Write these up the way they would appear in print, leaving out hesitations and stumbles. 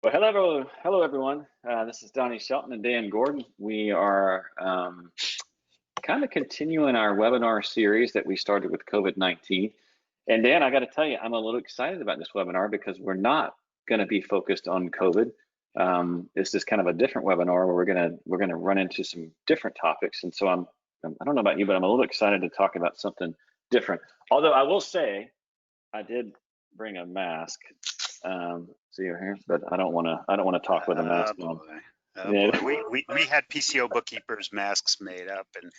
Well, hello everyone. This is Donnie, Shelton, and Dan Gordon. We are kind of continuing our webinar series that we started with COVID-19. And Dan, I got to tell you, I'm a little excited about this webinar because we're not going to be focused on COVID. This is kind of a different webinar where we're gonna run into some different topics. And so I don't know about you, but I'm a little excited to talk about something different. Although I will say, I did bring a mask. See you here, but I don't want to talk with a mask on. Oh Yeah. boy, we had PCO Bookkeepers masks made up, and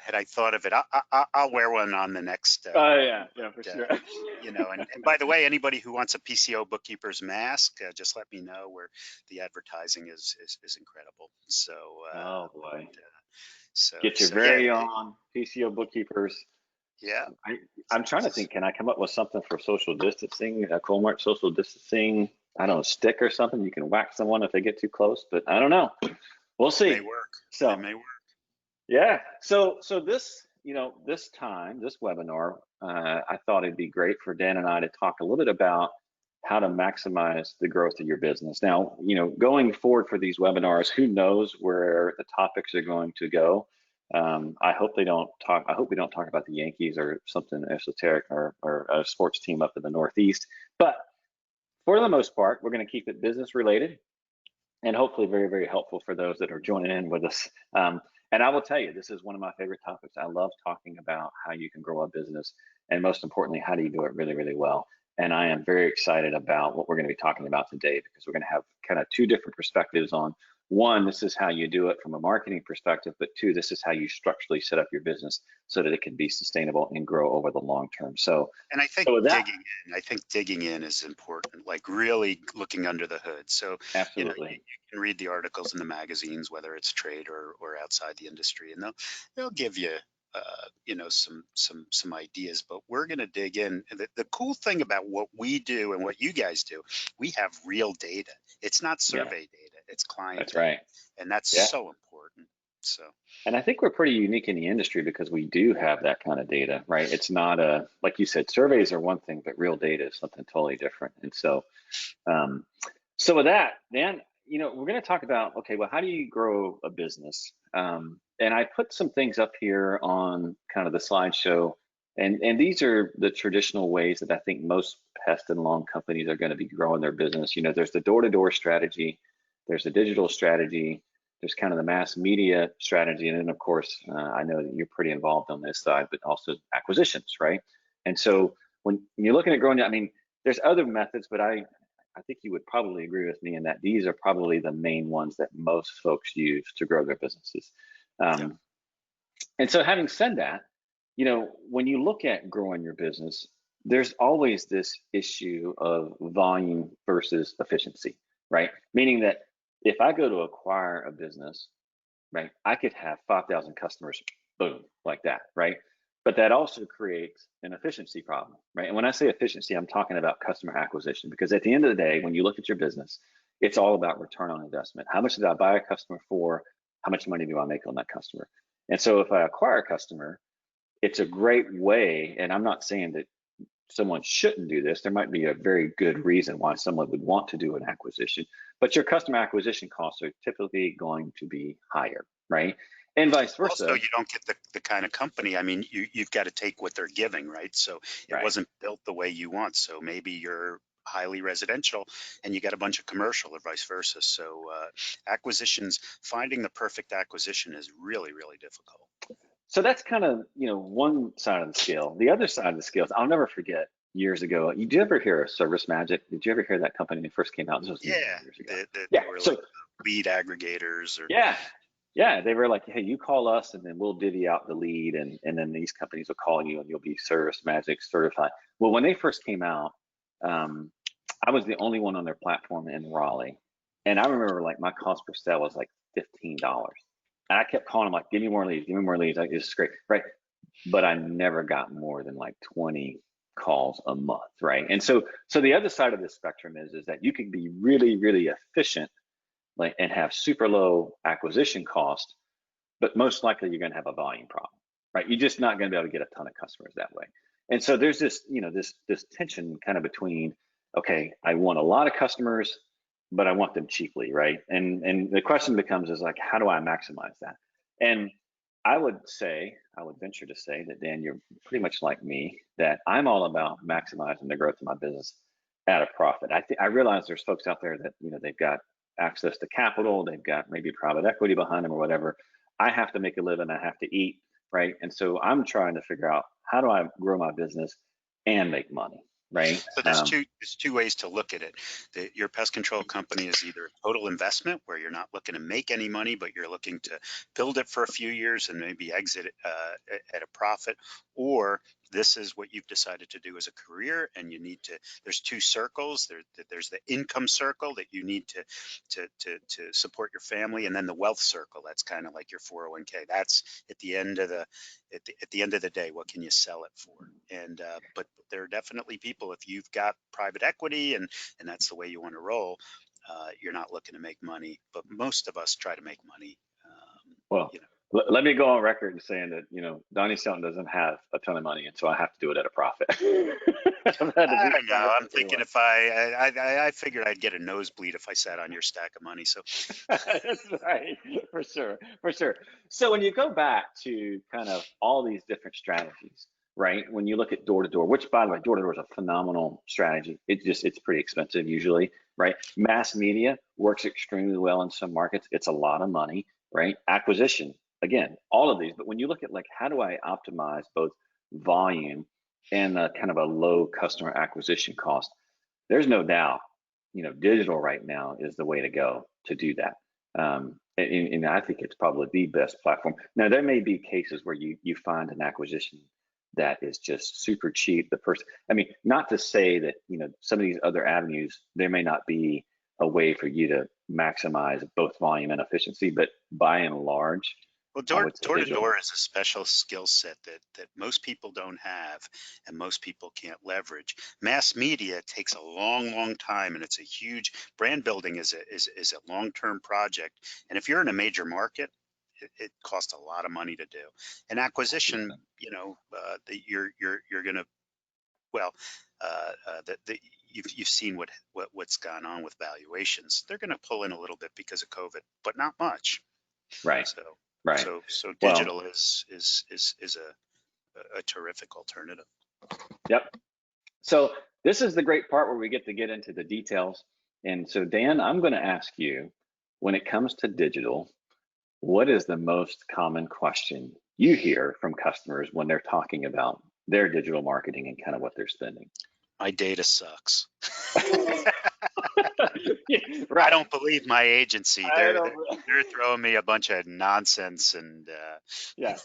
had I thought of it, I'll wear one on the next. Oh yeah, for sure. And by the way, anybody who wants a PCO Bookkeepers mask, just let me know. Where the advertising is incredible. So. Oh boy. So Get your so very yeah, own PCO Bookkeepers. yeah. I'm trying to think, can I come up with something for social distancing, a Coalmarch social distancing, I don't know, stick or something? You can whack someone if they get too close, but I don't know. We'll see. May work. So It may work. yeah, so this, this webinar, I thought it'd be great for Dan and I to talk a little bit about how to maximize the growth of your business. Now, going forward for these webinars, who knows where the topics are going to go. I hope we don't talk about the Yankees or something esoteric or a sports team up in the Northeast. But for the most part, we're going to keep it business related and hopefully very, very helpful for those that are joining in with us. And I will tell you, this is one of my favorite topics. I love talking about how you can grow a business, and most importantly, how do you do it really, really well. And I am very excited about what we're going to be talking about today, because we're going to have kind of two different perspectives on, one, this is how you do it from a marketing perspective, but two, this is how you structurally set up your business so that it can be sustainable and grow over the long term. So, and I think with that, digging in is important, like really looking under the hood. So, absolutely. you can read the articles in the magazines, whether it's trade or outside the industry, and they'll give you, some ideas. But we're going to dig in. The cool thing about what we do and what you guys do, we have real data. It's not Yeah, survey data, it's client that's data, right. and that's Yeah. so important. So. And I think we're pretty unique in the industry because we do have that kind of data, right? It's not like you said, surveys are one thing, but real data is something totally different. And so, so with that, Dan, we're going to talk about, okay, well, how do you grow a business? And I put some things up here on kind of the slideshow, and these are the traditional ways that I think most pest and lawn companies are going to be growing their business. There's the door-to-door strategy, there's the digital strategy, there's kind of the mass media strategy, and then of course, I know that you're pretty involved on this side, but also acquisitions, right? And so when you're looking at growing, I mean, there's other methods, but I think you would probably agree with me in that these are probably the main ones that most folks use to grow their businesses. Yeah. And so having said that, when you look at growing your business, there's always this issue of volume versus efficiency, right? Meaning that if I go to acquire a business, right, I could have 5,000 customers, boom, like that, right? But that also creates an efficiency problem, right? And when I say efficiency, I'm talking about customer acquisition, because at the end of the day, when you look at your business, it's all about return on investment. How much did I buy a customer for? How much money do I make on that customer? And so if I acquire a customer, it's a great way, and I'm not saying that someone shouldn't do this. There might be a very good reason why someone would want to do an acquisition, but your customer acquisition costs are typically going to be higher, right? And vice versa. Also, you don't get the kind of company. I mean, you've got to take what they're giving, right? So it Right. wasn't built the way you want. So maybe you're highly residential and you get a bunch of commercial, or vice versa. So acquisitions, finding the perfect acquisition is really, really difficult. So that's kind of, one side of the scale. The other side of the scale is, I'll never forget years ago. Did you ever hear of Service Magic? Did you ever hear that company when it first came out? This was many Yeah, years ago. they Yeah. were So like lead aggregators, or yeah, they were like, hey, you call us and then we'll divvy out the lead, and then these companies will call you and you'll be Service Magic certified. Well, when they first came out, I was the only one on their platform in Raleigh. And I remember like my cost per sale was like $15. And I kept calling them like, give me more leads, give me more leads. Like, this is great, right? But I never got more than like 20 calls a month, right? And so the other side of the spectrum is that you can be really, really efficient, like, and have super low acquisition cost, but most likely you're going to have a volume problem, right? You're just not going to be able to get a ton of customers that way. And so there's this, this tension kind of between, okay, I want a lot of customers, but I want them cheaply, right? And the question becomes is like, how do I maximize that? And I would venture to say that, Dan, you're pretty much like me, that I'm all about maximizing the growth of my business at a profit. I realize there's folks out there that, they've got access to capital, they've got maybe private equity behind them or whatever. I have to make a living, I have to eat, right? And so I'm trying to figure out, how do I grow my business and make money, right? So there's two ways to look at it. Your pest control company is either a total investment where you're not looking to make any money, but you're looking to build it for a few years and maybe exit at a profit, or this is what you've decided to do as a career, and you need to. There's two circles. There's the income circle that you need to support your family, and then the wealth circle. That's kind of like your 401k. That's at the end of the end of the day, what can you sell it for? And but there are definitely people, if you've got private equity and that's the way you want to roll, you're not looking to make money. But most of us try to make money. Well, You know, let me go on record and saying that, Donnie Shelton doesn't have a ton of money, and so I have to do it at a profit. I've had to I do don't some know. of I'm it thinking anyway. if I figured I'd get a nosebleed if I sat on your stack of money. So That's right, for sure, for sure. So when you go back to kind of all these different strategies, right? When you look at door to door, which by the way, door to door is a phenomenal strategy. It's pretty expensive usually, right? Mass media works extremely well in some markets. It's a lot of money, right? Acquisition, again, all of these. But when you look at like, how do I optimize both volume and kind of a low customer acquisition cost? There's no doubt, digital right now is the way to go to do that. And I think it's probably the best platform. Now, there may be cases where you find an acquisition that is just super cheap. I mean, not to say that, some of these other avenues, there may not be a way for you to maximize both volume and efficiency, but by and large, well, I door would say door to digital. door is a special skill set that most people don't have and most people can't leverage. Mass media takes a long time, and it's a huge brand building is a long-term project. And if you're in a major market, it costs a lot of money to do. And acquisition, 100%. you're gonna well, you've seen what's gone on with valuations. They're gonna pull in a little bit because of COVID, but not much. Right, So right. so Well, digital is a terrific alternative. yep. So this is the great part where we get into the details. And so, Dan, I'm going to ask you, when it comes to digital, what is the most common question you hear from customers when they're talking about their digital marketing and kind of what they're spending? My data sucks. Yeah, I right. don't believe my agency. I They're don't. they're, they're throwing me a bunch of nonsense and Yeah.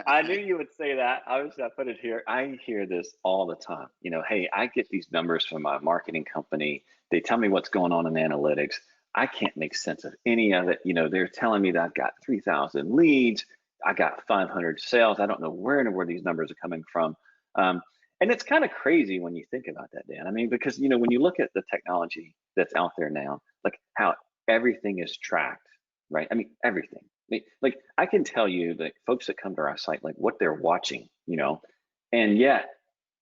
I knew you would say that. I put it here. I hear this all the time. Hey, I get these numbers from my marketing company. They tell me what's going on in analytics. I can't make sense of any of it. They're telling me that I've got 3,000 leads. I got 500 sales. I don't know where these numbers are coming from. Um, and it's kind of crazy when you think about that, Dan. I mean, because, when you look at the technology that's out there now, like how everything is tracked, right? I mean, everything. Like I can tell you that folks that come to our site, like what they're watching, and yet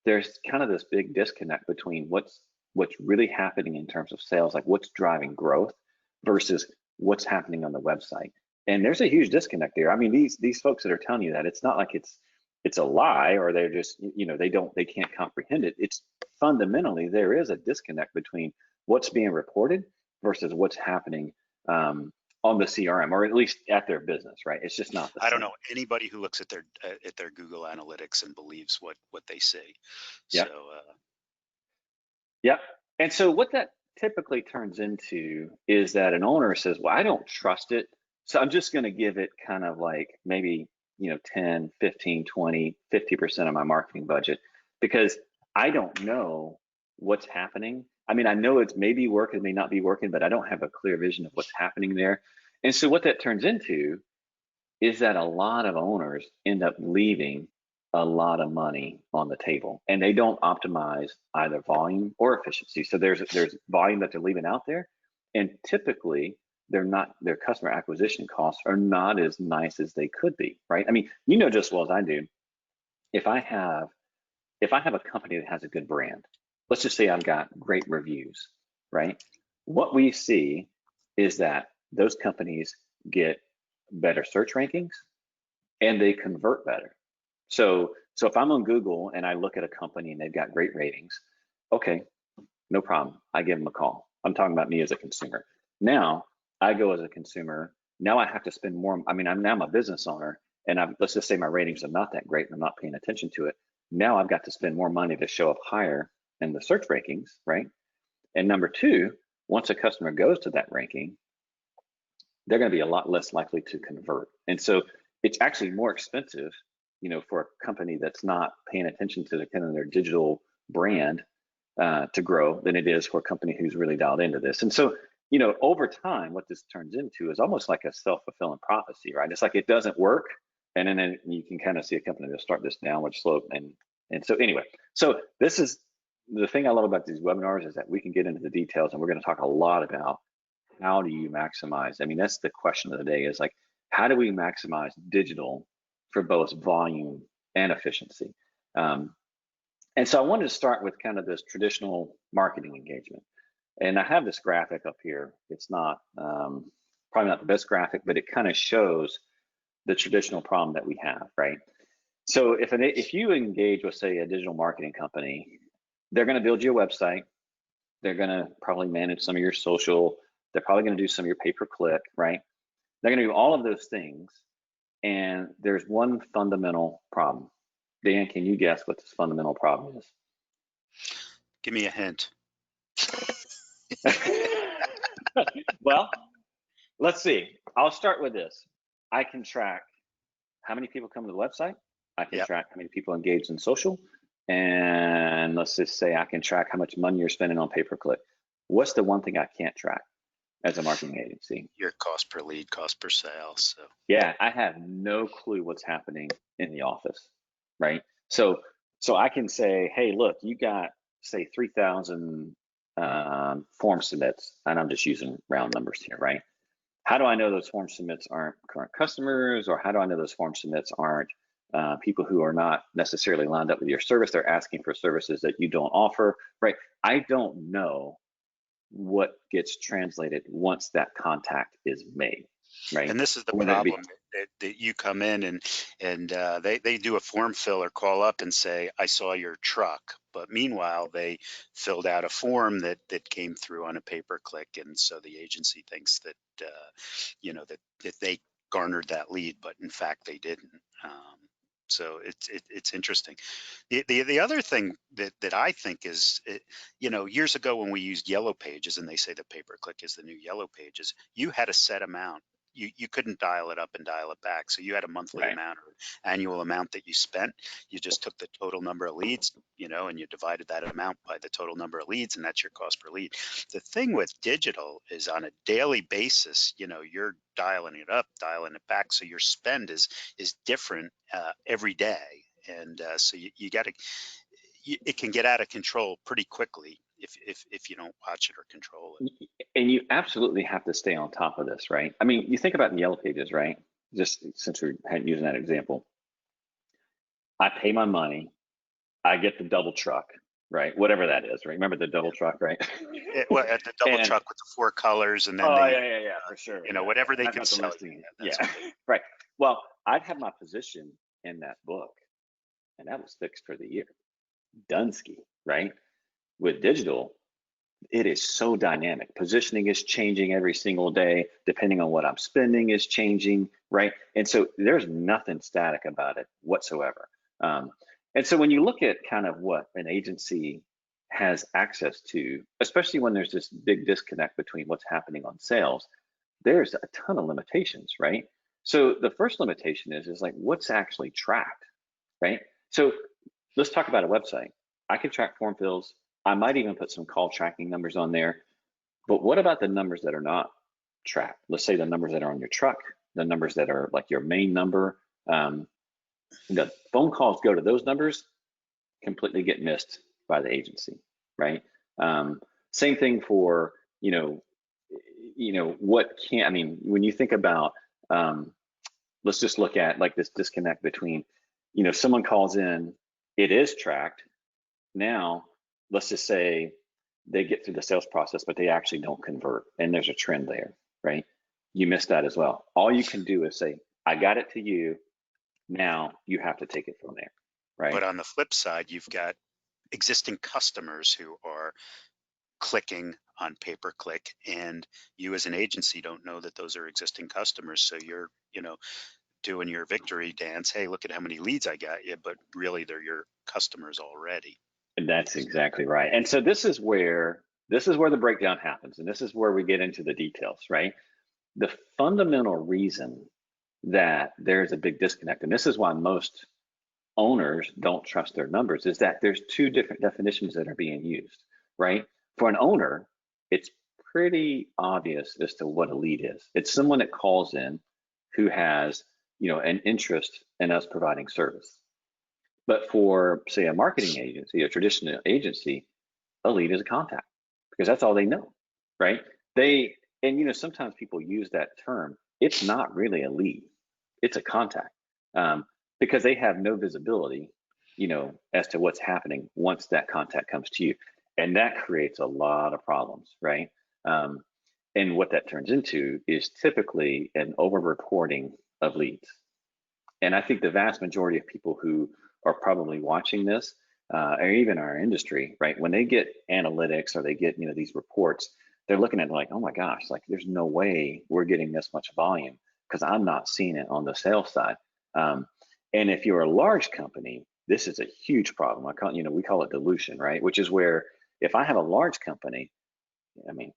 there's kind of this big disconnect between what's really happening in terms of sales, like what's driving growth versus what's happening on the website. And there's a huge disconnect there. I mean, these folks that are telling you that, it's not like it's a lie or they're just, they can't comprehend it. It's fundamentally there is a disconnect between what's being reported versus what's happening on the CRM, or at least at their business, right? It's just not the I don't know same. anybody who looks at their Google Analytics and believes what they see. So Yep. Yep. And so what that typically turns into is that an owner says, well, I don't trust it. So I'm just going to give it kind of like maybe, 10, 15, 20, 50% of my marketing budget because I don't know what's happening. I mean, I know it's maybe working, may not be working, but I don't have a clear vision of what's happening there. And so what that turns into is that a lot of owners end up leaving a lot of money on the table and they don't optimize either volume or efficiency. So there's volume that they're leaving out there, and typically their customer acquisition costs are not as nice as they could be, right? I mean, just as well as I do, if I have if I have a company that has a good brand, let's just say I've got great reviews, right? what we see is that those companies get better search rankings and they convert better. So if I'm on Google and I look at a company and they've got great ratings, okay, no problem. I give them a call. I'm talking about me as a consumer. Now I go as a consumer. Now I have to spend more. I mean, I'm a business owner, and let's just say my ratings are not that great, and I'm not paying attention to it. Now I've got to spend more money to show up higher in the search rankings, right? And number two, once a customer goes to that ranking, they're going to be a lot less likely to convert. And so it's actually more expensive, for a company that's not paying attention to the kind of their digital brand to grow than it is for a company who's really dialed into this. And so, over time, what this turns into is almost like a self-fulfilling prophecy, right? It's like it doesn't work, and then you can kind of see a company that start this downward slope. And so anyway, so this is the thing I love about these webinars is that we can get into the details, and we're going to talk a lot about how do you maximize. I mean, that's the question of the day is like, how do we maximize digital for both volume and efficiency? And so I wanted to start with kind of this traditional marketing engagement. And I have this graphic up here. It's not probably not the best graphic, but it kind of shows the traditional problem that we have, right? So if you engage with, say, a digital marketing company, they're going to build you a website. They're going to probably manage some of your social. They're probably going to do some of your pay-per-click, right? They're going to do all of those things. And there's one fundamental problem. Dan, can you guess what this fundamental problem is? Give me a hint. Well, let's see. I'll start with this. I can track how many people come to the website. I can track how many people engage in social. And let's just say I can track how much money you're spending on pay-per-click. What's the one thing I can't track as a marketing agency? Your cost per lead, cost per sale. So yeah, I have no clue what's happening in the office, right? So I can say, hey, look, you got say 3,000 form submits, and I'm just using round numbers here, right? How do I know those form submits aren't current customers, or how do I know those form submits aren't people who are not necessarily lined up with your service? They're asking for services that you don't offer, right? I don't know what gets translated once that contact is made, right? And this is the problem that you come in and they do a form fill or call up and say, I saw your truck. But meanwhile, they filled out a form that came through on a pay-per-click. And so the agency thinks that, that they garnered that lead, but in fact they didn't. So it's interesting. The other thing that I think is, years ago when we used Yellow Pages and they say the pay-per-click is the new Yellow Pages, you had a set amount. You couldn't dial it up and dial it back. So you had a monthly amount or annual amount that you spent. You just took the total number of leads, and you divided that amount by the total number of leads, and that's your cost per lead. The thing with digital is on a daily basis, you're dialing it up, dialing it back. So your spend is different every day. And so you got to, it can get out of control pretty quickly if you don't watch it or control it. And you absolutely have to stay on top of this, right? I mean, you think about the Yellow Pages, right? Just since we're using that example, I pay my money, I get the double truck, right? Whatever that is, right? Remember the double truck, right? Well, at the double truck with the 4 colors, and then yeah, for sure. Whatever they could sell you. Right. Well, I'd have my position in that book, and that was fixed for the year. Dunsky, right? With digital, it is so dynamic. Positioning is changing every single day, depending on what I'm spending is changing, right? And so there's nothing static about it whatsoever. And so when you look at kind of what an agency has access to, especially when there's this big disconnect between what's happening on sales, there's a ton of limitations, right? So the first limitation is like what's actually tracked, right? So let's talk about a website. I can track form fills. I might even put some call tracking numbers on there. But what about the numbers that are not tracked? Let's say the numbers that are on your truck, the numbers that are like your main number. The phone calls go to those numbers, completely get missed by the agency, right? Same thing for, what can, I mean, when you think about, let's just look at like this disconnect between, someone calls in, it is tracked. Now, let's just say they get through the sales process, but they actually don't convert. And there's a trend there, right? You missed that as well. All you can do is say, I got it to you. Now you have to take it from there, right? But on the flip side, you've got existing customers who are clicking on pay-per-click, and you as an agency don't know that those are existing customers. So you're, doing your victory dance. Hey, look at how many leads I got you, but really they're your customers already. And that's exactly right. And so this is where the breakdown happens, and this is where we get into the details, right? The fundamental reason that there's a big disconnect, and this is why most owners don't trust their numbers, is that there's two different definitions that are being used, right? For an owner, it's pretty obvious as to what a lead is. It's someone that calls in who has, an interest in us providing service. But for, say, a marketing agency, a traditional agency, a lead is a contact because that's all they know, right? Sometimes people use that term. It's not really a lead, it's a contact, because they have no visibility, as to what's happening once that contact comes to you. And that creates a lot of problems, right? And what that turns into is typically an over-reporting of leads. And I think the vast majority of people who are probably watching this, or even our industry, right, when they get analytics or they get, these reports, they're looking at it like, oh my gosh, like there's no way we're getting this much volume because I'm not seeing it on the sales side. And if you're a large company, this is a huge problem. We call it dilution, right? Which is where if I have a large company,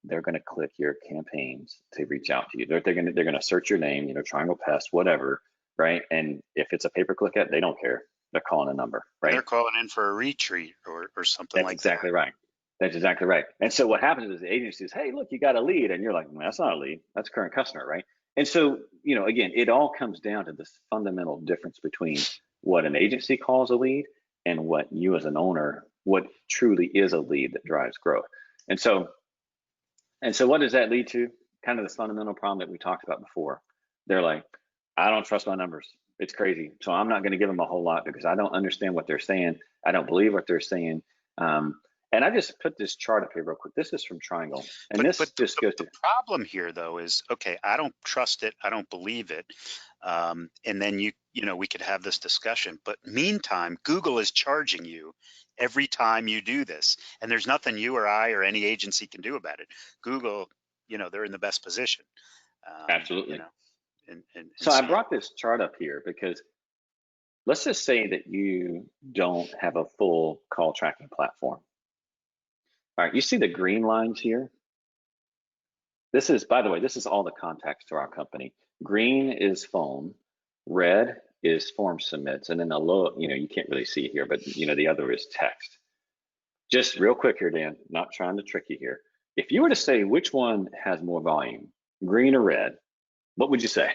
they're going to click your campaigns to reach out to you. They're going to search your name, Triangle Pest, whatever, right? And if it's a pay-per-click ad, they don't care. They're calling a number, right? They're calling in for a retreat or something That's like exactly that. right. That's exactly right. And so what happens is the agency says, hey, look, you got a lead. And you're like, well, that's not a lead. That's a current customer, right? And so, again, it all comes down to this fundamental difference between what an agency calls a lead and what you as an owner, what truly is a lead that drives growth. And so what does that lead to? Kind of this fundamental problem that we talked about before. They're like, I don't trust my numbers. It's crazy. So I'm not going to give them a whole lot because I don't understand what they're saying. I don't believe what they're saying. And I just put this chart up here real quick. This is from Triangle. And But, this but just goes to, the problem here though is, okay, I don't trust it. I don't believe it. And then we could have this discussion, but meantime, Google is charging you every time you do this. And there's nothing you or I or any agency can do about it. Google, they're in the best position. absolutely. And So I see it. brought this chart up here because let's just say that you don't have a full call tracking platform. All right, you see the green lines here? This is, by the way, this is all the contacts to our company. Green is phone, red is form submits, and then the low, you can't really see here, but the other is text. Just real quick here, Dan, not trying to trick you here. If you were to say which one has more volume, green or red, what would you say?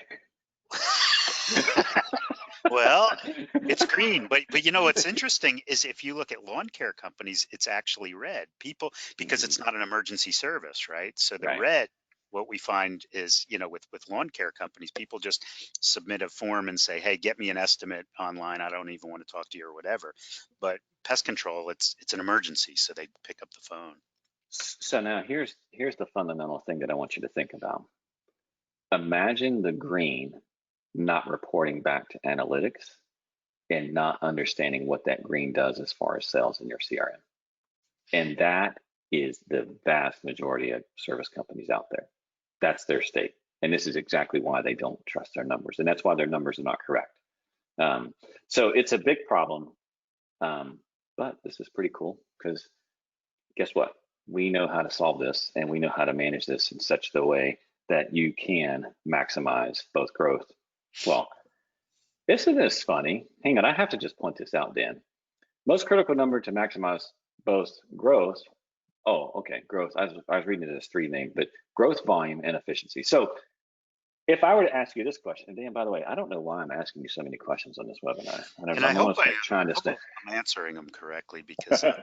Well, it's green, but what's interesting is if you look at lawn care companies, it's actually red. People, because it's not an emergency service, right? So the Right. red, what we find is, with lawn care companies, people just submit a form and say, hey, get me an estimate online. I don't even want to talk to you or whatever. But pest control, it's an emergency, so they pick up the phone. So now here's the fundamental thing that I want you to think about. Imagine the green not reporting back to analytics and not understanding what that green does as far as sales in your CRM. And that is the vast majority of service companies out there. That's their state. And this is exactly why they don't trust their numbers. And that's why their numbers are not correct. So it's a big problem. But this is pretty cool because guess what? We know how to solve this and we know how to manage this in such a way that you can maximize both growth. Well, isn't this funny? Hang on, I have to just point this out, Dan. Most critical number to maximize both growth. Oh, okay, growth. I was reading it as three names, but growth, volume, and efficiency. So if I were to ask you this question, and Dan, by the way, I don't know why I'm asking you so many questions on this webinar. And I hope stay. I'm answering them correctly because we're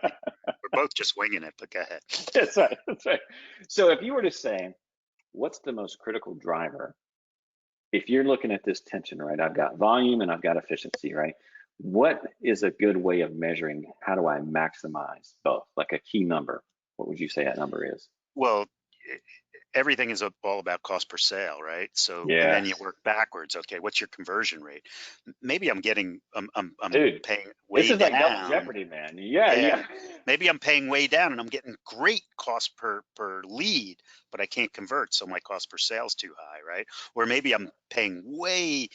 both just winging it, but go ahead. That's right. That's right. So if you were to say, what's the most critical driver? If you're looking at this tension, right? I've got volume and I've got efficiency, right? What is a good way of measuring how do I maximize both, like a key number? What would you say that number is? Well, e- everything is all about cost per sale, right? So, and then you Yes, work backwards. Okay, what's your conversion rate? Maybe I'm dude, paying this way is like double down. jeopardy, man. Yeah, Yeah, yeah. maybe I'm paying way down and I'm getting great cost per lead, but I can't convert, so my cost per sale is too high, right? Or maybe I'm paying way,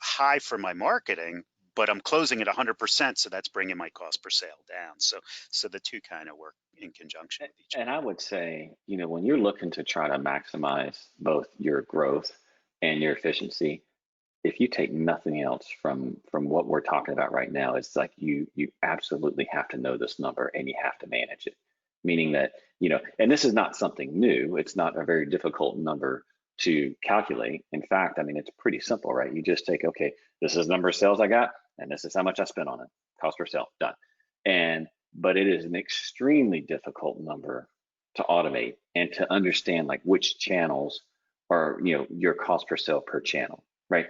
high for my marketing, but I'm closing at 100%, so that's bringing my cost per sale down. So the two kind of work in conjunction with each And other. I would say, when you're looking to try to maximize both your growth and your efficiency, if you take nothing else from what we're talking about right now, it's like you absolutely have to know this number and you have to manage it. Meaning that, and this is not something new. It's not a very difficult number to calculate. In fact, I mean, it's pretty simple, right? You just take, okay, this is the number of sales I got, and this is how much I spent on it. Cost per sale, done. And but it is an extremely difficult number to automate and to understand like which channels are, your cost per sale per channel, right?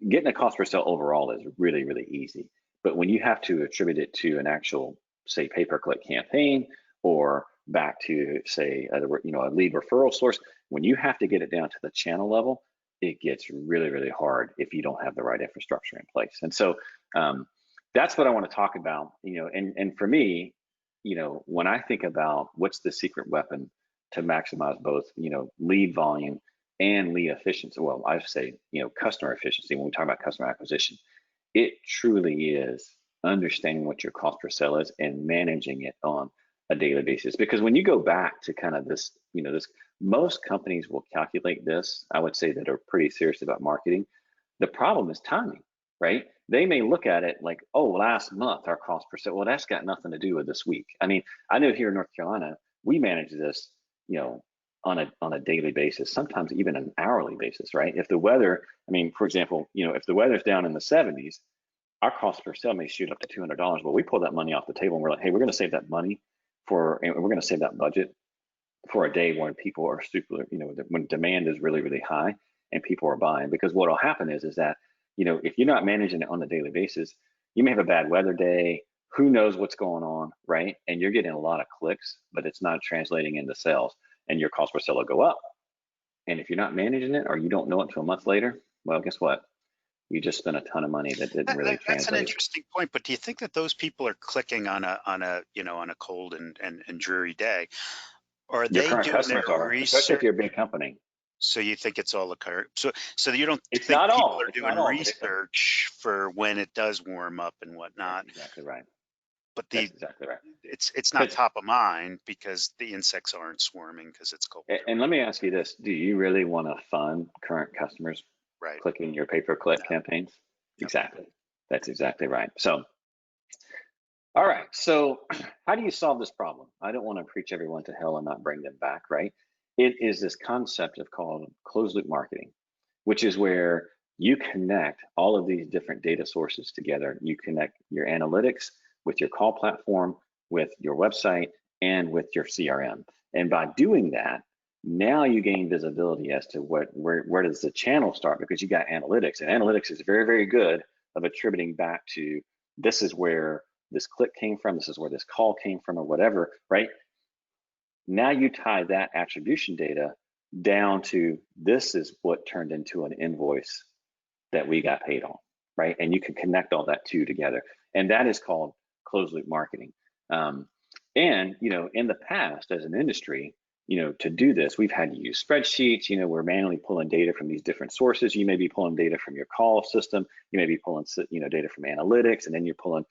Getting a cost per sale overall is really, really easy. But when you have to attribute it to an actual, say, pay-per-click campaign or back to, say, a lead referral source, when you have to get it down to the channel level, it gets really, really hard if you don't have the right infrastructure in place. And so that's what I want to talk about, and for me, when I think about what's the secret weapon to maximize both, lead volume and lead efficiency. Well, I say, customer efficiency. When we talk about customer acquisition, it truly is understanding what your cost per sale is and managing it on a daily basis. Because when you go back to kind of this, most companies will calculate this. I would say that are pretty serious about marketing. The problem is timing, right? They may look at it like, oh, last month our cost per sale. Well, that's got nothing to do with this week. I mean, I know here in North Carolina, we manage this, on a daily basis, sometimes even an hourly basis, right? If the weather, I mean, for example, if the weather's down in the 70s, our cost per sale may shoot up to $200. But we pull that money off the table and we're like, hey, we're going to save that money and we're going to save that budget for a day when people are super, when demand is really, really high and people are buying. Because what will happen is that, if you're not managing it on a daily basis, you may have a bad weather day. Who knows what's going on, right? And you're getting a lot of clicks, but it's not translating into sales, and your cost per sale will go up. And if you're not managing it or you don't know it until a month later, well, guess what? You just spent a ton of money that didn't really That's an translate. interesting point, but do you think that those people are clicking on a cold and dreary day? Or are Your they current doing their customers are, especially if research? you're a big company. So you think it's all occur? So you don't It's think not people all. are It's doing not all, but it's research for when it does warm up and that's whatnot, exactly right. but That's exactly right. it's not Because top of mind because the insects aren't swarming because it's colder, and let me ask you this: do you really want to fund current customers right? clicking your pay-per-click No. campaigns? Yep. Exactly. That's exactly right. So, all right. So, how do you solve this problem? I don't want to preach everyone to hell and not bring them back, right? It is this concept of called closed loop marketing, which is where you connect all of these different data sources together. You connect your analytics with your call platform, with your website, and with your CRM. And by doing that, now you gain visibility as to where does the channel start, because you got analytics, and analytics is very, very good of attributing back to this is where this click came from, this is where this call came from, or whatever, right? Now you tie that attribution data down to this is what turned into an invoice that we got paid on, right? And you can connect all that two together. And that is called closed loop marketing. And, in the past as an industry, to do this, we've had to use spreadsheets, we're manually pulling data from these different sources. You may be pulling data from your call system. You may be pulling, data from analytics, and then you're pulling,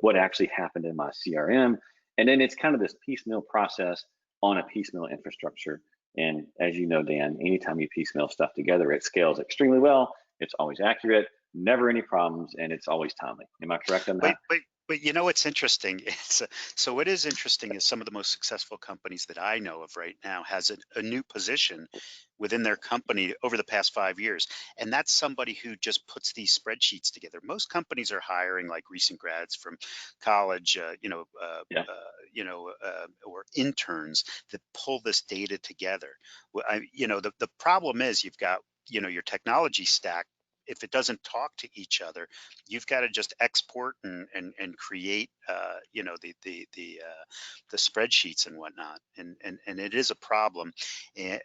what actually happened in my CRM. And then it's kind of this piecemeal process on a piecemeal infrastructure. And as you know, Dan, anytime you piecemeal stuff together, it scales extremely well. It's always accurate, never any problems, and it's always timely. Am I correct on But that? but but you know what's interesting? So what is interesting is some of the most successful companies that I know of right now has a new position within their company over the past 5 years, and that's somebody who just puts these spreadsheets together. Most companies are hiring like recent grads from college, Yeah. or interns that pull this data together. The problem is you've got your technology stack if it doesn't talk to each other, you've got to just export and create, the spreadsheets and whatnot. And it is a problem. And,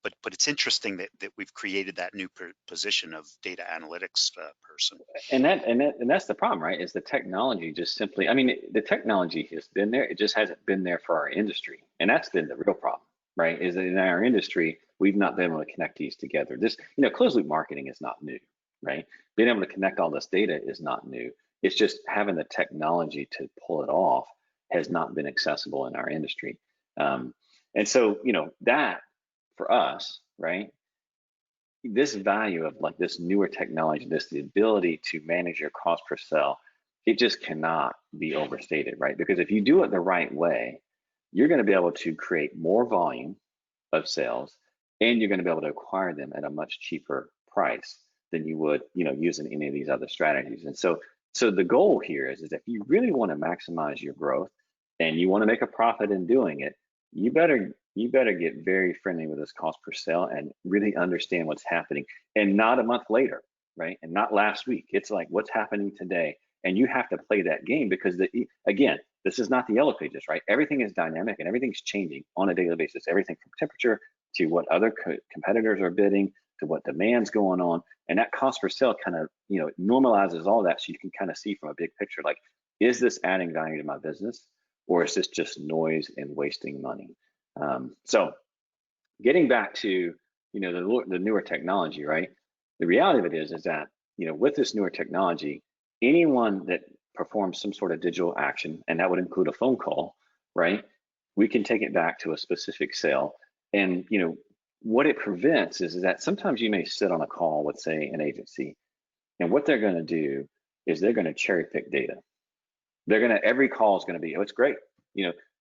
but it's interesting that we've created that new position of data analytics person. And that's the problem, right? Is the technology just simply, I mean, the technology has been there, it just hasn't been there for our industry. And that's been the real problem, right? Is that in our industry, we've not been able to connect these together. This, closed loop marketing is not new, right? Being able to connect all this data is not new. It's just having the technology to pull it off has not been accessible in our industry. And so, that for us, right? This value of like this newer technology, the ability to manage your cost per sale, it just cannot be overstated, right? Because if you do it the right way, you're going to be able to create more volume of sales, and you're going to be able to acquire them at a much cheaper price than you would, using any of these other strategies. And so the goal here is if you really want to maximize your growth and you want to make a profit in doing it, you better get very friendly with this cost per sale and really understand what's happening, and not a month later, right? And not last week. It's like what's happening today, and you have to play that game because again, this is not the yellow pages, right? Everything is dynamic and everything's changing on a daily basis. Everything from temperature to what other competitors are bidding to what demand's going on, and that cost per sale kind of normalizes all that, so you can kind of see from a big picture, like, is this adding value to my business, or is this just noise and wasting money? So getting back to the newer technology, right? The reality of it is that with this newer technology, anyone that performs some sort of digital action, and that would include a phone call, right? We can take it back to a specific sale. And what it prevents is that sometimes you may sit on a call with, say, an agency, and what they're going to do is they're going to cherry pick data. Every call is going to be, oh, it's great.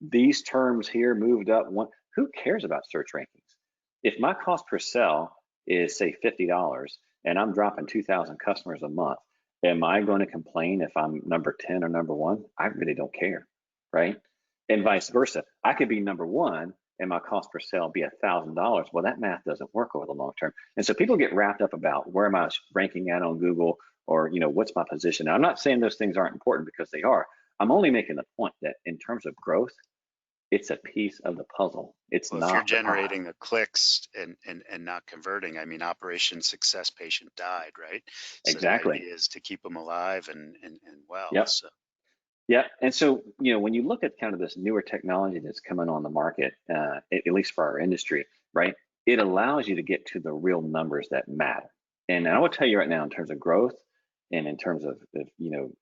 These terms here moved up one. Who cares about search rankings? If my cost per sell is, say, $50 and I'm dropping 2,000 customers a month, am I going to complain if I'm number 10 or number 1? I really don't care, right? And vice versa. I could be number 1 and my cost per sale be $1,000. Well, that math doesn't work over the long term. And so people get wrapped up about where am I ranking at on Google, or what's my position. Now, I'm not saying those things aren't important, because they are. I'm only making the point that in terms of growth, it's a piece of the puzzle. It's Well, if you're not the pie. generating the clicks and not converting, I mean, Operation Success patient died, right? So the Exactly. idea is to keep them alive and well. Yep. So Yeah. And so, when you look at kind of this newer technology that's coming on the market, at least for our industry, right? It allows you to get to the real numbers that matter. And I will tell you right now, in terms of growth and in terms of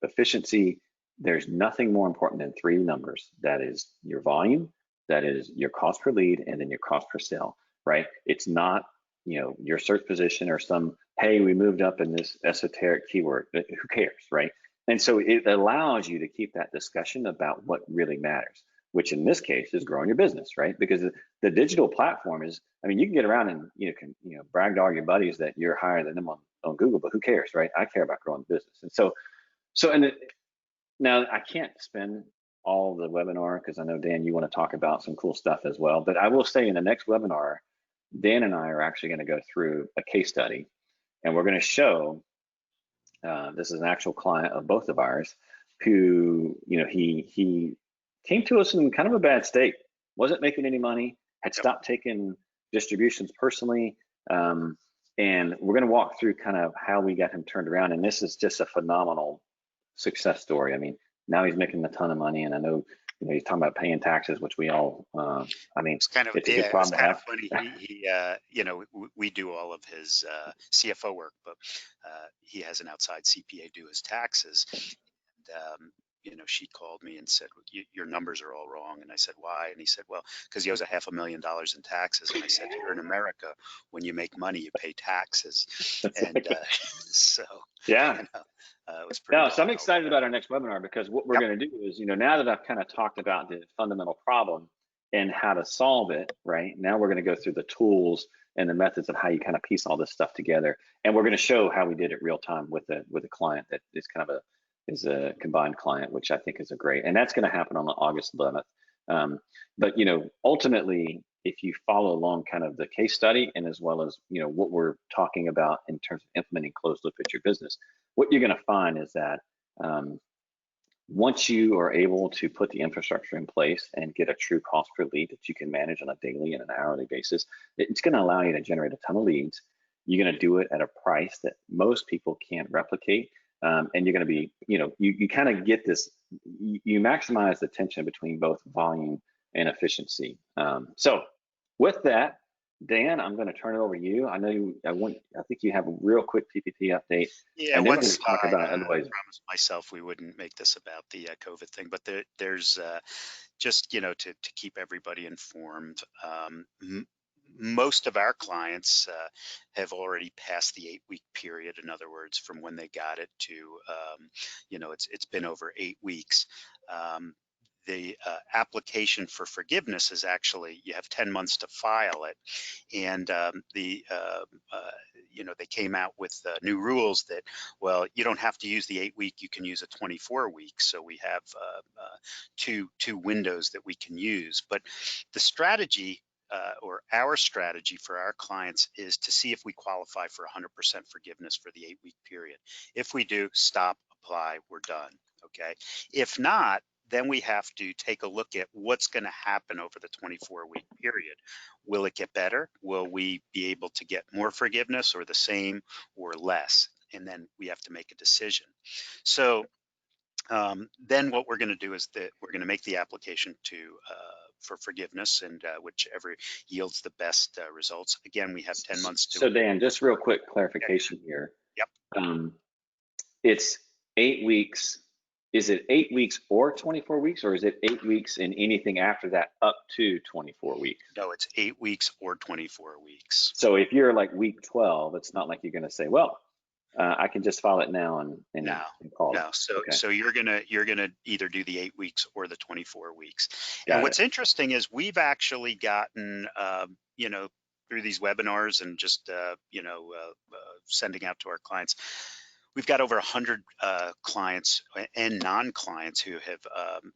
efficiency, there's nothing more important than 3 numbers. That is your volume, that is your cost per lead, and then your cost per sale, right? It's not, your search position or some, hey, we moved up in this esoteric keyword. Who cares, right? And so it allows you to keep that discussion about what really matters, which in this case is growing your business, right? Because the digital platform is, I mean, you can get around and brag to all your buddies that you're higher than them on Google, but who cares, right? I care about growing the business. And now I can't spend all the webinar, because I know, Dan, you want to talk about some cool stuff as well. But I will say in the next webinar, Dan and I are actually going to go through a case study, and we're going to show, this is an actual client of both of ours, who, he came to us in kind of a bad state, wasn't making any money, had stopped taking distributions personally. And we're going to walk through kind of how we got him turned around. And this is just a phenomenal success story. I mean, now he's making a ton of money, and I know, he's talking about paying taxes, which we all, I mean, it's kind of, it's a yeah, good it was problem to kind of have. funny. We do all of his CFO work, but he has an outside CPA do his taxes. And, she called me and said, your numbers are all wrong. And I said, why? And he said, well, because he owes $500,000 in taxes. And I said, here in America, when you make money, you pay taxes. That's And okay. so, Yeah. it was pretty No, so I'm wild. excited about our next webinar, because what we're going to do is, now that I've kind of talked about the fundamental problem and how to solve it, right? Now we're going to go through the tools and the methods of how you kind of piece all this stuff together. And we're going to show how we did it real time with a client that is kind of a combined client, which I think is a great, and that's going to happen on August 11th. But ultimately, if you follow along kind of the case study and as well as what we're talking about in terms of implementing closed loop at your business, what you're going to find is that once you are able to put the infrastructure in place and get a true cost per lead that you can manage on a daily and an hourly basis, it's going to allow you to generate a ton of leads. You're going to do it at a price that most people can't replicate. And you're going to be, you kind of get this, you maximize the tension between both volume and efficiency. So with that, Dan, I'm going to turn it over to you. I know I think you have a real quick PPP update. Yeah, And then we're one going to talk slide. about I otherwise. promised myself we wouldn't make this about the COVID thing, but there's just to keep everybody informed. Most of our clients have already passed the 8-week period. In other words, from when they got it to it's been over 8 weeks. The application for forgiveness is actually, you have 10 months to file it, and they came out with new rules that, well, you don't have to use the 8-week, you can use a 24-week. So we have two windows that we can use. But the strategy, or our strategy for our clients, is to see if we qualify for 100% forgiveness for the 8-week period. If we do, stop, apply, we're done. Okay. If not, then we have to take a look at what's going to happen over the 24-week period. Will it get better? Will we be able to get more forgiveness, or the same, or less? And then we have to make a decision. So then what we're going to do is that we're going to make the application for forgiveness, and whichever yields the best results. Again, we have 10 months to. So Dan, just real quick clarification here. Yep. It's 8 weeks. Is it 8 weeks or 24 weeks, or is it 8 weeks and anything after that up to 24 weeks? No, it's 8 weeks or 24 weeks. So if you're like week 12, it's not like you're going to say, well, I can just file it now and call it. No. So you're gonna either do the 8 weeks or the 24 weeks. And what's interesting is we've actually gotten through these webinars and just sending out to our clients, we've got over 100 clients and non-clients who have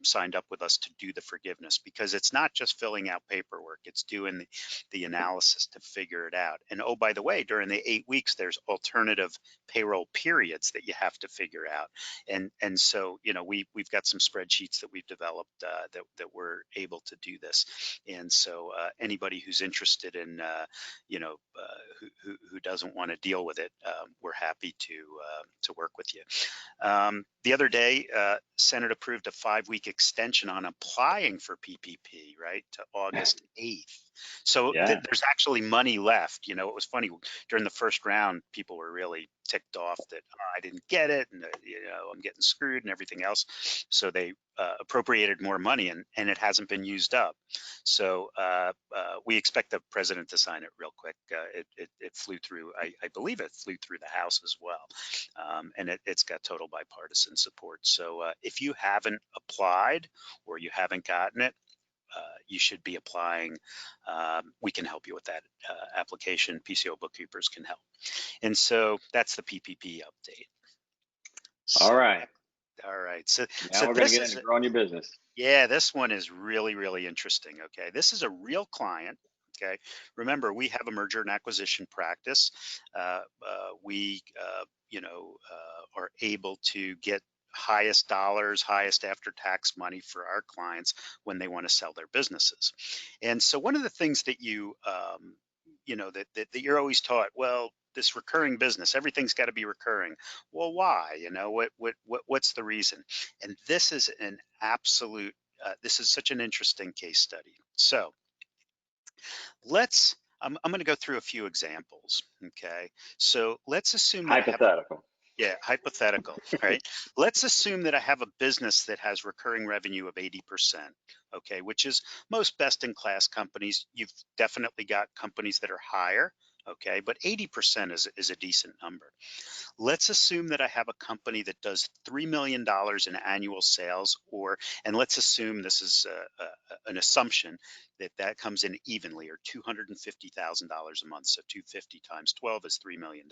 signed up with us to do the forgiveness, because it's not just filling out paperwork, it's doing the analysis to figure it out. And oh, by the way, during the 8 weeks, there's alternative payroll periods that you have to figure out. And so, we've got some spreadsheets that we've developed that we're able to do this. And so anybody who's interested in, who doesn't want to deal with it, we're happy to work with you. The other day, Senate approved a 5-week extension on applying for PPP, right, to August 8th. So there's actually money left. It was funny, during the first round, people were really ticked off that I didn't get it, and I'm getting screwed and everything else. So they appropriated more money, and it hasn't been used up. So we expect the president to sign it real quick. It flew through, I believe it flew through the House as well. And it's got total bipartisan support. So if you haven't applied or you haven't gotten it, you should be applying. We can help you with that application. PCO Bookkeepers can help. And so that's the PPP update. All right. So now we're going to get into growing your business. Yeah, this one is really, really interesting. Okay, this is a real client. Okay, remember, we have a merger and acquisition practice. We are able to get highest dollars, highest after-tax money for our clients when they want to sell their businesses. And so one of the things that that you're always taught, well, this recurring business, everything's got to be recurring. Well, why? What's the reason? And this is an absolute. This is such an interesting case study. So I'm going to go through a few examples. Okay. So let's assume that hypothetical. Hypothetical, right? Let's assume that I have a business that has recurring revenue of 80%, okay, which is most best-in-class companies. You've definitely got companies that are higher, okay, but 80% is a decent number. Let's assume that I have a company that does $3 million in annual sales, and let's assume this is an assumption that that comes in evenly, or $250,000 a month. So 250 times 12 is $3 million.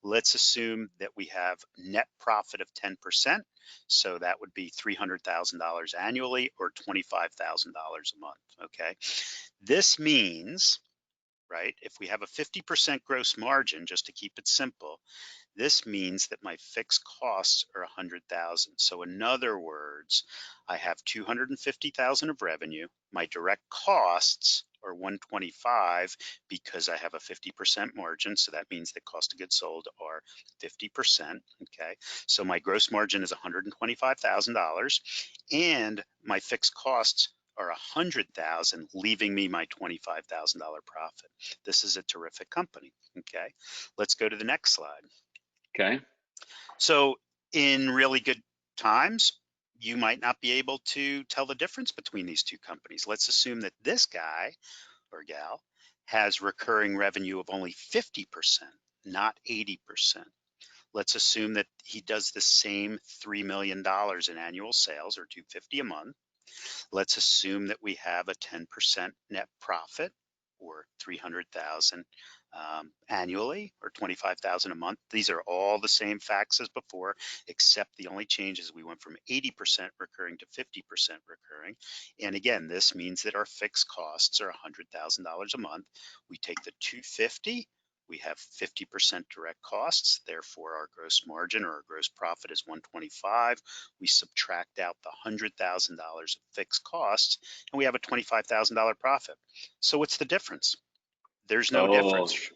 Let's assume that we have net profit of 10%. So that would be $300,000 annually, or $25,000 a month. Okay. This means, right, if we have a 50% gross margin, just to keep it simple, this means that my fixed costs are 100,000. So in other words, I have 250,000 of revenue. My direct costs are 125 because I have a 50% margin. So that means the cost of goods sold are 50%. Okay. So my gross margin is $125,000 and my fixed costs are 100,000, leaving me my $25,000 profit. This is a terrific company. Okay. Let's go to the next slide. Okay. So in really good times, you might not be able to tell the difference between these two companies. Let's assume that this guy or gal has recurring revenue of only 50%, not 80%. Let's assume that he does the same $3 million in annual sales, or 250 a month. Let's assume that we have a 10% net profit, or 300,000 annually, or 25,000 a month. These are all the same facts as before, except the only change is we went from 80% recurring to 50% recurring. And again, this means that our fixed costs are $100,000 a month. We take the 250, we have 50% direct costs, therefore our gross margin, or our gross profit, is 125. We subtract out the $100,000 of fixed costs, and we have a $25,000 profit. So what's the difference? There's no Oh, difference.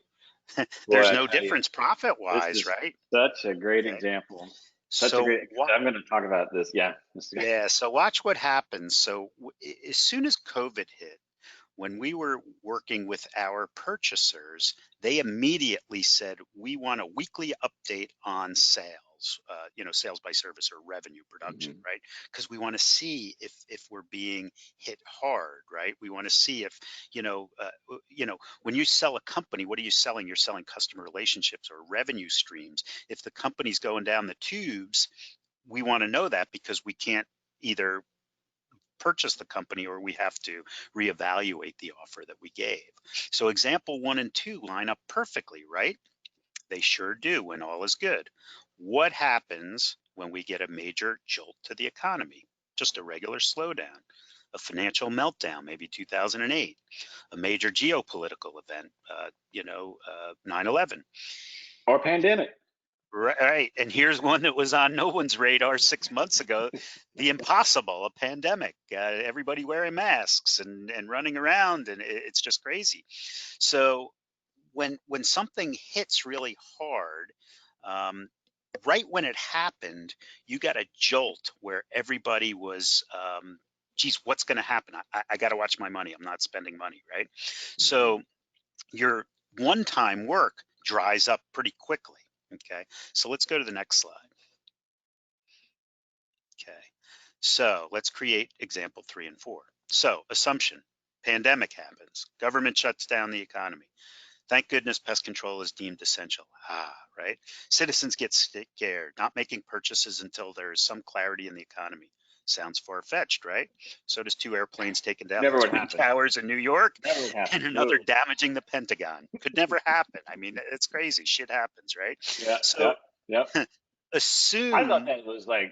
boy, There's I no tell you, difference this profit-wise, is right? such a great Okay. example. Such a So great, because what? I'm going to talk about this. Yeah. Yeah. So watch what happens. So as soon as COVID hit, when we were working with our purchasers, they immediately said, we want a weekly update on sales, sales by service, or revenue production, Mhm. right? Because we want to see if we're being hit hard, right? We want to see if, when you sell a company, what are you selling? You're selling customer relationships or revenue streams. If the company's going down the tubes, we want to know that, because we can't either purchase the company or we have to reevaluate the offer that we gave. So example 1 and 2 line up perfectly, right? They sure do when all is good. What happens when we get a major jolt to the economy? Just a regular slowdown, a financial meltdown, maybe 2008, a major geopolitical event, 9/11. Or pandemic. Right. And here's one that was on no one's radar 6 months ago: the impossible, a pandemic, everybody wearing masks and running around, and it's just crazy. So when something hits really hard, um, right when it happened, you got a jolt where everybody was, geez, what's going to happen? I got to watch my money. I'm not spending money, right? Mhm. So your one-time work dries up pretty quickly. Okay, so let's go to the next slide. Okay, so let's create example 3 and 4. So assumption: pandemic happens, government shuts down the economy. Thank goodness pest control is deemed essential. Right? Citizens get scared, not making purchases until there is some clarity in the economy. Sounds far-fetched, right? So does 2 airplanes taking down the Never would Twin happen. Towers in New York Never would happen. and another No. damaging the Pentagon. Could never happen. I mean, it's crazy. Shit happens, right? Yeah. So Yep. Yep. I thought assume, that was like,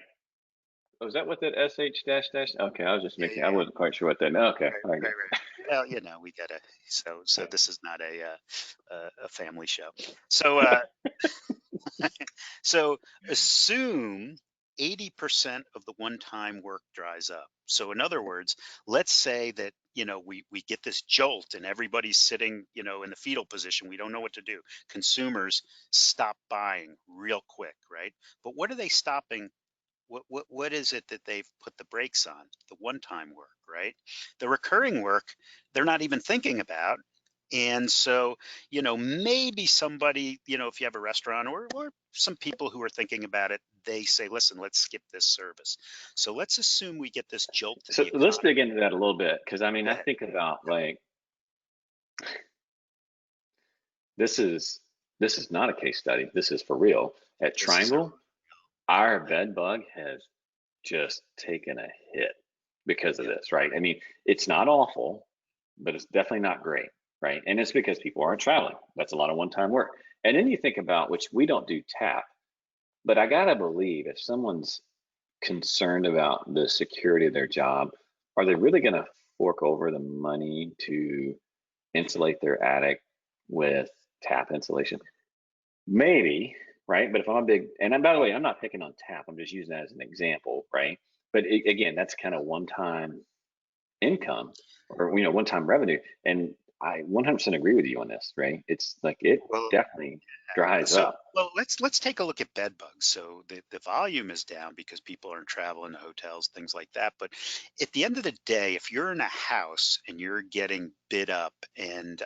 was that what that SH dash dash? Okay. I was just yeah, making, I yeah, wasn't quite sure what that. Okay. right, All right. right, Good. right. Well, we gotta. So this is not a family show. So so assume 80% of the one-time work dries up. So in other words, let's say that we get this jolt and everybody's sitting in the fetal position. We don't know what to do. Consumers stop buying real quick, right? But what are they stopping? What is it that they've put the brakes on? The one-time work, right? The recurring work, they're not even thinking about. And so, maybe somebody, if you have a restaurant, or some people who are thinking about it, they say, listen, let's skip this service. So let's assume we get this jolt to So the let's economy. dig into that a little bit. Cause I mean, Go I ahead. think about like, this is not a case study. This is for real. At This is a Triangle, our yeah, bed bug has just taken a hit. because of Yep. this, right? I mean, it's not awful, but it's definitely not great, right? And it's because people aren't traveling. That's a lot of one-time work. And then you think about, which we don't do tap, but I gotta believe if someone's concerned about the security of their job, are they really gonna fork over the money to insulate their attic with tap insulation? Maybe, right? But if I'm a big, and by the way, I'm not picking on tap, I'm just using that as an example, right? But again, that's kind of one-time income or one-time revenue. And I 100% agree with you on this, right? It's like it Well, definitely dries so, up. well, let's take a look at bed bugs. So the volume is down because people aren't traveling to hotels, things like that. But at the end of the day, if you're in a house and you're getting bid up, and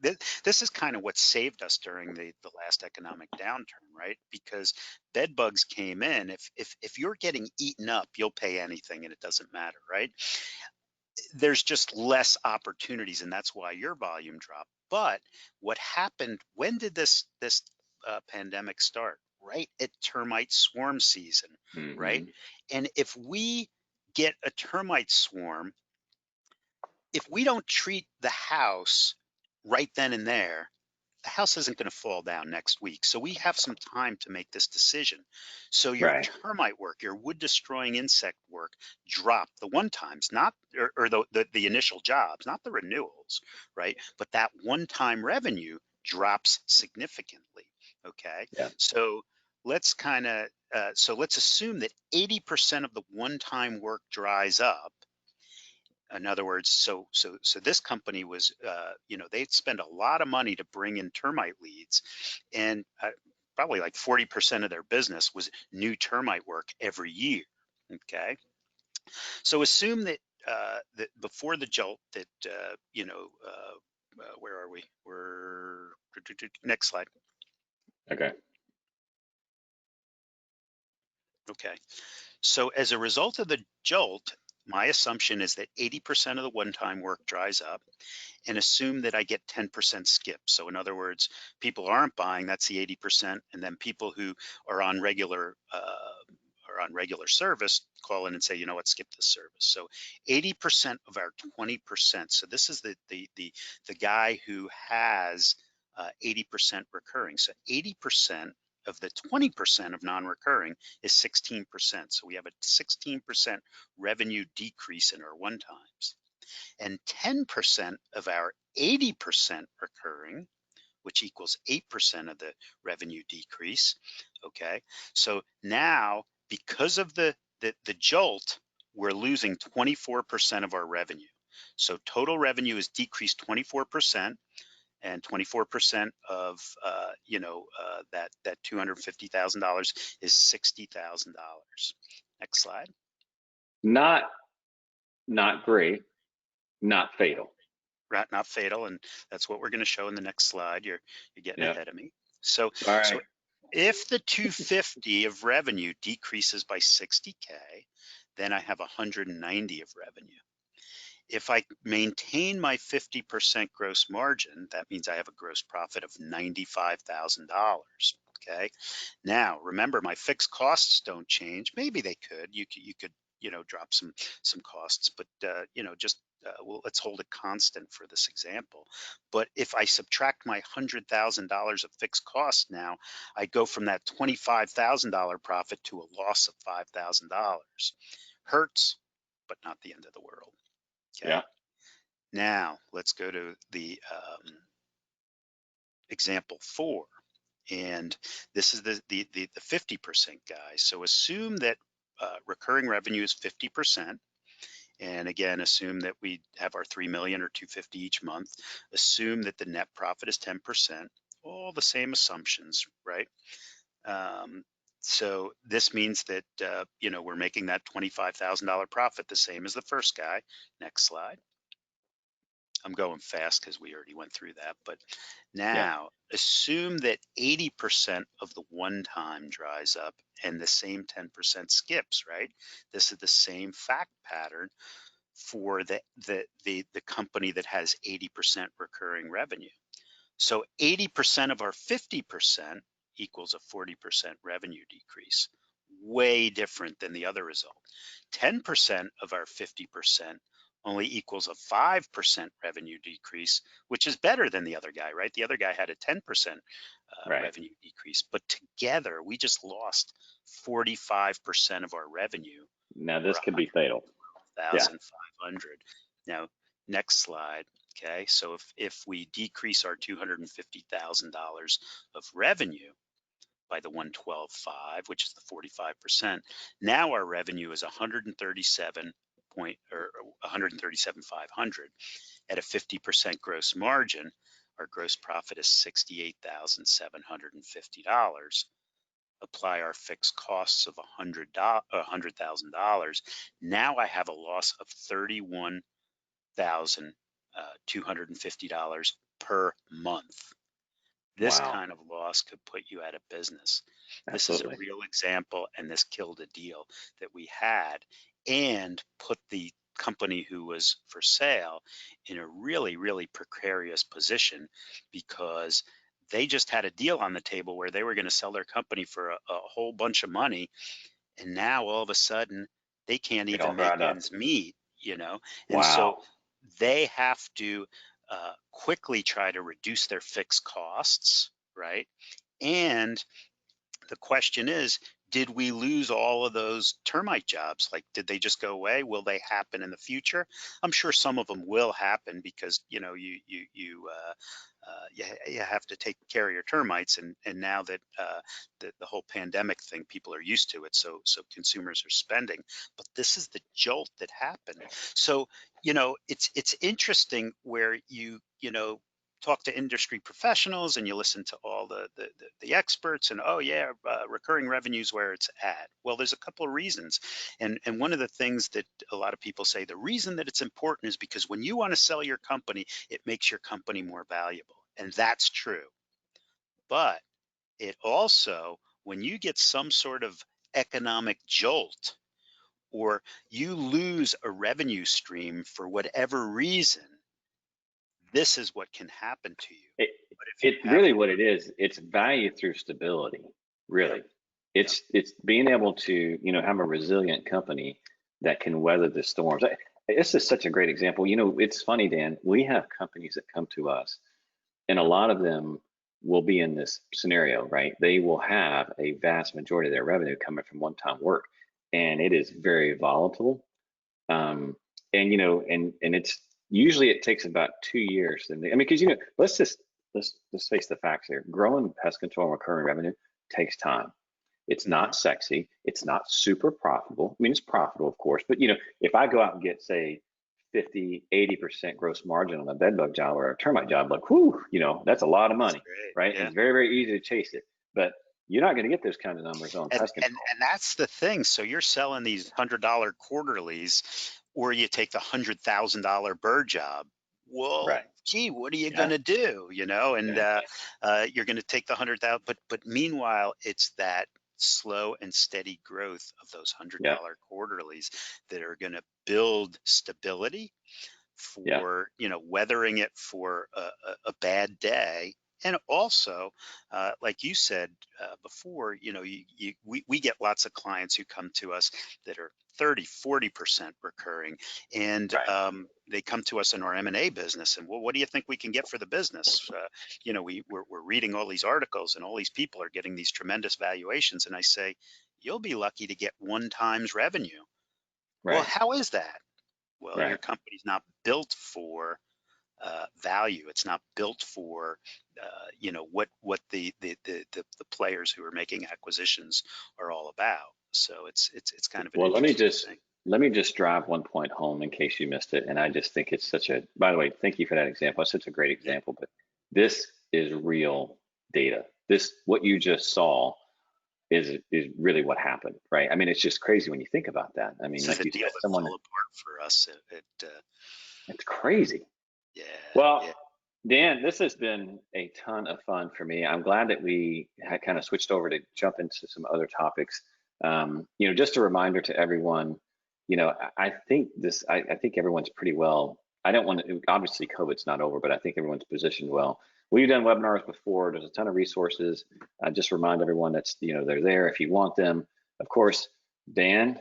this is kind of what saved us during the last economic downturn, right? Because bed bugs came in. If you're getting eaten up, you'll pay anything, and it doesn't matter, right? There's just less opportunities, and that's why your volume dropped. But what happened, when did this pandemic start? Right at termite swarm season, right? Hmm. And if we get a termite swarm, if we don't treat the house right then and there, the house isn't going to fall down next week. So we have some time to make this decision. So your Right. termite work, your wood destroying insect work drop the one times, not or the initial jobs, not the renewals, right? But that one time revenue drops significantly. Okay. Yeah. So let's kind of so let's assume that 80% of the one time work dries up. In other words, so this company was, they'd spend a lot of money to bring in termite leads, and probably like 40% of their business was new termite work every year. Okay, so assume that before the jolt, that where are we? We're next slide. Okay. Okay, so as a result of the jolt, my assumption is that 80% of the one-time work dries up, and assume that I get 10% skip. So in other words, people aren't buying, that's the 80%, and then people who are on regular service call in and say, you know what, skip this service. So 80% of our 20%. So this is the guy who has 80% recurring. So 80% of the 20% of non-recurring is 16%. So we have a 16% revenue decrease in our one times, and 10% of our 80% recurring, which equals 8% of the revenue decrease. Okay, so now because of the jolt, we're losing 24% of our revenue. So total revenue is decreased 24%, and 24% of that $250,000 is $60,000. Next slide. Not not great, not fatal. Right, not fatal, and that's what we're going to show in the next slide. You're getting Yeah. ahead of me. So All so right. if the 250 of revenue decreases by 60K, then I have 190 of revenue. If I maintain my 50% gross margin, that means I have a gross profit of $95,000. Okay. Now, remember, my fixed costs don't change. Maybe they could. You could drop some costs, but just well, let's hold it constant for this example. But if I subtract my $100,000 of fixed costs now, I go from that $25,000 profit to a loss of $5,000. Hurts, but not the end of the world. Yeah. Okay. Now let's go to the example 4. And this is the 50% guy. So assume that recurring revenue is 50%. And again, assume that we have our 3 million or 250 each month. Assume that the net profit is 10%. All the same assumptions, right? Um, so this means that we're making that $25,000 profit the same as the first guy. Next slide. I'm going fast because we already went through that. But Yeah. now assume that 80% of the one time dries up and the same 10% skips, right? This is the same fact pattern for the company that has 80% recurring revenue. So 80% of our 50% equals a 40% revenue decrease. way different than the other result. 10% of our 50% only equals a 5% revenue decrease, which is better than the other guy, right? The other guy had a 10% Right. revenue decrease, but together we just lost 45% of our revenue, Now or this could be fatal. Yeah. 112,500. Now, next slide. Okay, so if we decrease our $250,000 of revenue by the 112.5, which is the 45%, now our revenue is 137,500 at a 50% gross margin. Our gross profit is $68,750. Apply our fixed costs of $100,000. Now I have a loss of $31,250 per month. This Wow. kind of loss could put you out of business. This is a Absolutely. real example, and this killed a deal that we had and put the company who was for sale in a really, really precarious position, because they just had a deal on the table where they were going to sell their company for a whole bunch of money. And now all of a sudden they can't It all even make dried up. ends meet, you know? And so Wow. they have to quickly try to reduce their fixed costs, right? And the question is, did we lose all of those termite jobs? Like, did they just go away? Will they happen in the future? I'm sure some of them will happen, because you have to take care of your termites, and now that the whole pandemic thing, people are used to it, so consumers are spending. But this is the jolt that happened. So it's interesting where you talk to industry professionals and you listen to all the experts, and oh yeah, recurring revenues where it's at. Well, there's a couple of reasons, and one of the things that a lot of people say, the reason that it's important is because when you want to sell your company, it makes your company more valuable, and that's true. But it also, when you get some sort of economic jolt, or you lose a revenue stream for whatever reason, this is what can happen to you. It, But if you it have, really what it is, it's value through stability, yep, really. yep, It's being able to, have a resilient company that can weather the storms. This is such a great example. It's funny, Dan, we have companies that come to us, and a lot of them will be in this scenario, right? They will have a vast majority of their revenue coming from one-time work, and it is very volatile. Um, and it's usually it takes about 2 years. Because let's face the facts here. Growing pest control and recurring revenue takes time. It's hmm not sexy. It's not super profitable. I mean, it's profitable, of course, but if I go out and get, say, 50, 80% gross margin on a bed bug job or a termite job, like, whew, that's a lot of that's money, great. right? And Yeah. it's very, very easy to chase it. But you're not going to get those kind of numbers on And, pest and control. and that's the thing. So you're selling these $100 quarterlies, or you take the $100,000 bird job. Well, Right. gee, what are you Yeah. gonna do? And Yeah. you're gonna take the 100,000, but meanwhile, it's that slow and steady growth of those hundred Yeah. dollar quarterlies that are gonna build stability Yeah. for weathering it for a bad day. And also, like you said before, we get lots of clients who come to us that are 30-40% recurring, and Right. they come to us in our M&A business, and, well, what do you think we can get for the business? We're reading all these articles, and all these people are getting these tremendous valuations, and I say, you'll be lucky to get 1 times revenue. Well, Right. how is that? Well, your Right. company's not built for value. It's not built for what the players who are making acquisitions are all about. So it's kind of an Well, let me interesting just thing. let me just drive one point home in case you missed it. And I just think it's such a, by the way, thank you for that example. It's such a great Yeah, example, but this is real data. This, what you just saw is really what happened, right? I mean, it's just crazy when you think about that. I mean, this is like a you deal said, that someone, fell apart for us. it's crazy. Yeah, Well, yeah, Dan, this has been a ton of fun for me. I'm glad that we had kind of switched over to jump into some other topics. Just a reminder to everyone, I think I think everyone's pretty well. I don't want to, obviously COVID's not over, but I think everyone's positioned well. We've done webinars before. There's a ton of resources. Just remind everyone that's, they're there if you want them. Of course, Dan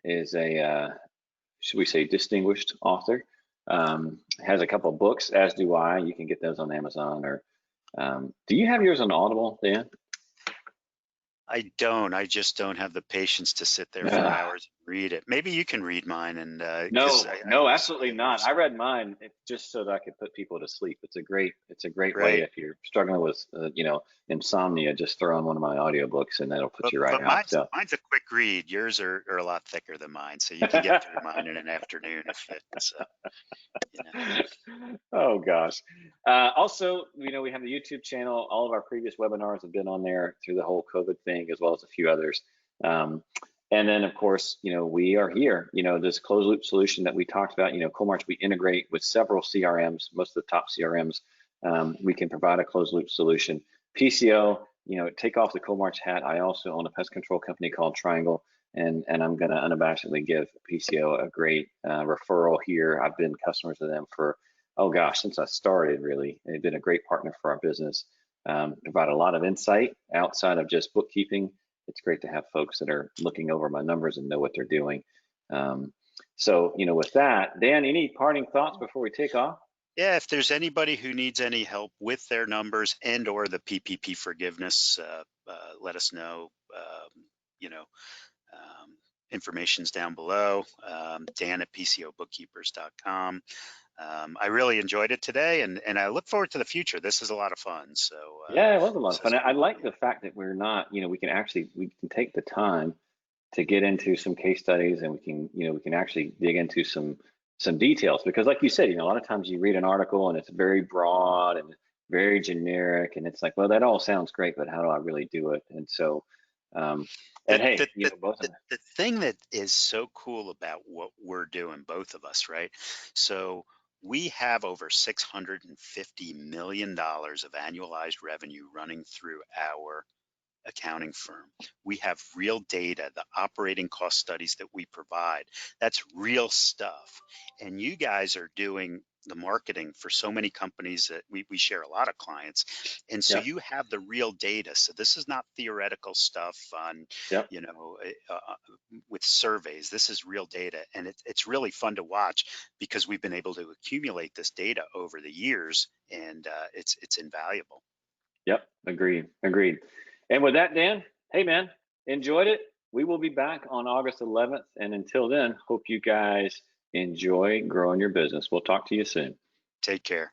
is a, should we say, distinguished author. Has a couple of books, as do I. You can get those on Amazon or, do you have yours on Audible, Dan? I don't. I just don't have the patience to sit there for Ugh. hours and read it. Maybe you can read mine, and because No, no, absolutely I not. use I read mine just so that I could put people to sleep. It's a great way right. if you're struggling with, insomnia. Just throw on one of my audiobooks and that'll put But you right but out. So, mine's a quick read. Yours are a lot thicker than mine, so you can get through mine in an afternoon if it's you know. oh gosh. Also, we have the YouTube channel. All of our previous webinars have been on there through the whole COVID thing, as well as a few others. Um, and then, of course, we are here. This closed loop solution that we talked about. Coalmarch, we integrate with several CRMs, most of the top CRMs. We can provide a closed loop solution. PCO, take off the Coalmarch hat. I also own a pest control company called Triangle, and I'm going to unabashedly give PCO a great referral here. I've been customers of them for, oh gosh, since I started, really. They've been a great partner for our business. Provide a lot of insight outside of just bookkeeping. It's great to have folks that are looking over my numbers and know what they're doing. So, with that, Dan, any parting thoughts before we take off? Yeah, if there's anybody who needs any help with their numbers and or the PPP forgiveness, let us know. You know, information's down below. Dan at PCOBookkeepers.com. I really enjoyed it today, and I look forward to the future. This is a lot of fun. So Yeah, it was a lot of this fun. has I been, like the fact that we're not, we can take the time to get into some case studies, and we can actually dig into some details, because like you said, a lot of times you read an article and it's very broad and very generic, and it's like, well, that all sounds great, but how do I really do it? And so, the, and hey, the, the, both of the, them. the thing that is so cool about what we're doing, both of us, right? So we have over $650 million of annualized revenue running through our accounting firm. We have real data, the operating cost studies that we provide. That's real stuff. And you guys are doing the marketing for so many companies that we share a lot of clients. And so Yep, you have the real data. So this is not theoretical stuff on, yep, you know, with surveys. This is real data. And it's really fun to watch because we've been able to accumulate this data over the years, and it's invaluable. yep. Agreed. And with that, Dan, hey man, enjoyed it. We will be back on August 11th, and until then, hope you guys enjoy growing your business. We'll talk to you soon. Take care.